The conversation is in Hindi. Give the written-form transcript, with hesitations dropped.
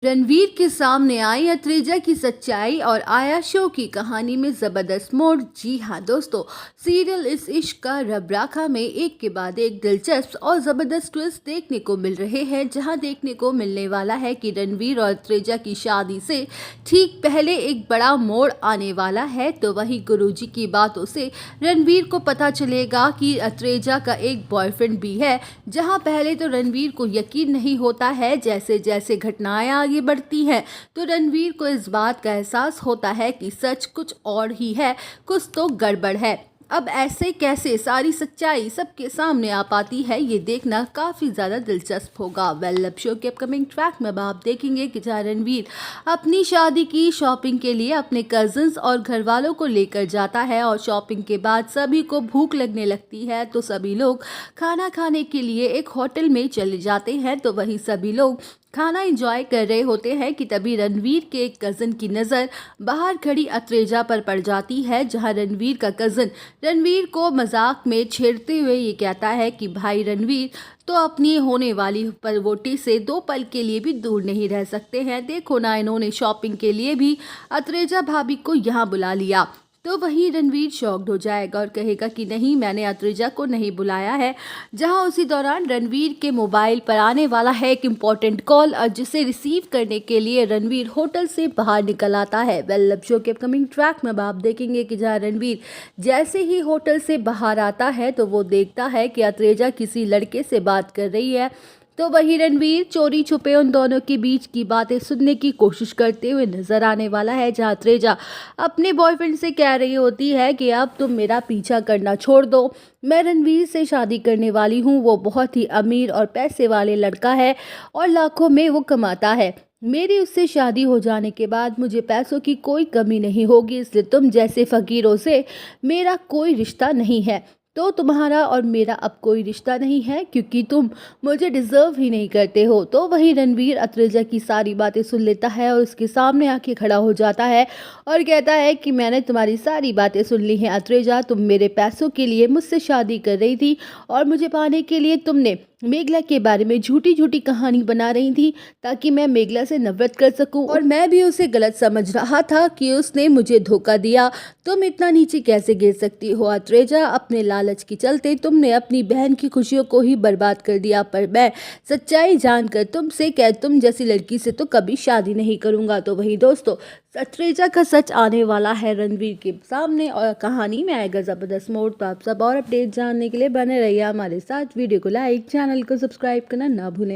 रणवीर के सामने आई अत्रेजा की सच्चाई और आया शो की कहानी में जबरदस्त मोड़। जी हाँ दोस्तों, सीरियल इस इश्क का रबराखा में एक के बाद एक दिलचस्प और जबरदस्त ट्विस्ट देखने को मिल रहे हैं, जहां देखने को मिलने वाला है कि रणवीर और अत्रेजा की शादी से ठीक पहले एक बड़ा मोड़ आने वाला है। तो वहीं गुरुजी की बातों से रणवीर को पता चलेगा कि अत्रेजा का एक बॉयफ्रेंड भी है। जहां पहले तो रणवीर को यकीन नहीं होता है, जैसे जैसे घटनाएं आगे बढ़ती हैं तो रणवीर को इस बात का एहसास होता है कि सच कुछ और ही है, कुछ तो गड़बड़ है। अब ऐसे कैसे सारी सच्चाई सबके सामने आ पाती है, ये देखना काफ़ी ज़्यादा दिलचस्प होगा। वेल, अब शो के अपकमिंग ट्रैक में अब आप देखेंगे कि जहाँ रणवीर अपनी शादी की शॉपिंग के लिए अपने कजन्स और घर वालों को लेकर जाता है और शॉपिंग के बाद सभी को भूख लगने लगती है तो सभी लोग खाना खाने के लिए एक होटल में चले जाते हैं। तो वहीं सभी लोग खाना एंजॉय कर रहे होते हैं कि तभी रणवीर के एक कज़न की नज़र बाहर खड़ी अत्रेजा पर पड़ जाती है, जहां रणवीर का कज़न रणवीर को मजाक में छेड़ते हुए ये कहता है कि भाई रणवीर तो अपनी होने वाली परवोटी से 2 पल के लिए भी दूर नहीं रह सकते हैं। देखो ना, इन्होंने शॉपिंग के लिए भी अत्रेजा भाभी को यहाँ बुला लिया। तो वहीं रणवीर शॉक्ड हो जाएगा और कहेगा कि नहीं, मैंने अत्रेजा को नहीं बुलाया है। जहां उसी दौरान रणवीर के मोबाइल पर आने वाला है एक इम्पॉर्टेंट कॉल और जिसे रिसीव करने के लिए रणवीर होटल से बाहर निकल आता है। वेल, अब शो के अपकमिंग ट्रैक में अब आप देखेंगे कि जहां रणवीर जैसे ही होटल से बाहर आता है तो वो देखता है कि अत्रेजा किसी लड़के से बात कर रही है। तो वहीं रणवीर चोरी छुपे उन दोनों के बीच की बातें सुनने की कोशिश करते हुए नजर आने वाला है, जहां अत्रेजा अपने बॉयफ्रेंड से कह रही होती है कि अब तुम मेरा पीछा करना छोड़ दो, मैं रणवीर से शादी करने वाली हूं। वो बहुत ही अमीर और पैसे वाले लड़का है और लाखों में वो कमाता है। मेरी उससे शादी हो जाने के बाद मुझे पैसों की कोई कमी नहीं होगी, इसलिए तुम जैसे फकीरों से मेरा कोई रिश्ता नहीं है। तो तुम्हारा और मेरा अब कोई रिश्ता नहीं है क्योंकि तुम मुझे डिजर्व ही नहीं करते हो। तो वहीं रणवीर अत्रेजा की सारी बातें सुन लेता है और उसके सामने आके खड़ा हो जाता है और कहता है कि मैंने तुम्हारी सारी बातें सुन ली हैं अत्रेजा, तुम मेरे पैसों के लिए मुझसे शादी कर रही थी और मुझे पाने के लिए तुमने मेघला के बारे में झूठी झूठी कहानी बना रही थी ताकि मैं मेघला से नफरत कर सकूं, और मैं भी उसे गलत समझ रहा था कि उसने मुझे धोखा दिया। तुम इतना नीचे कैसे गिर सकती हो अत्रेजा? अपने लालच के चलते तुमने अपनी बहन की खुशियों को ही बर्बाद कर दिया, पर मैं सच्चाई जानकर तुमसे तुम जैसी लड़की से तो कभी शादी नहीं करूंगा। तो वही दोस्तों, अत्रेजा का सच आने वाला है रणवीर के सामने और कहानी में आएगा जबरदस्त मोड़। तो आप सब और अपडेट जानने के लिए बने रहिए हमारे साथ। वीडियो को लाइक, चैनल को सब्सक्राइब करना ना भूलें।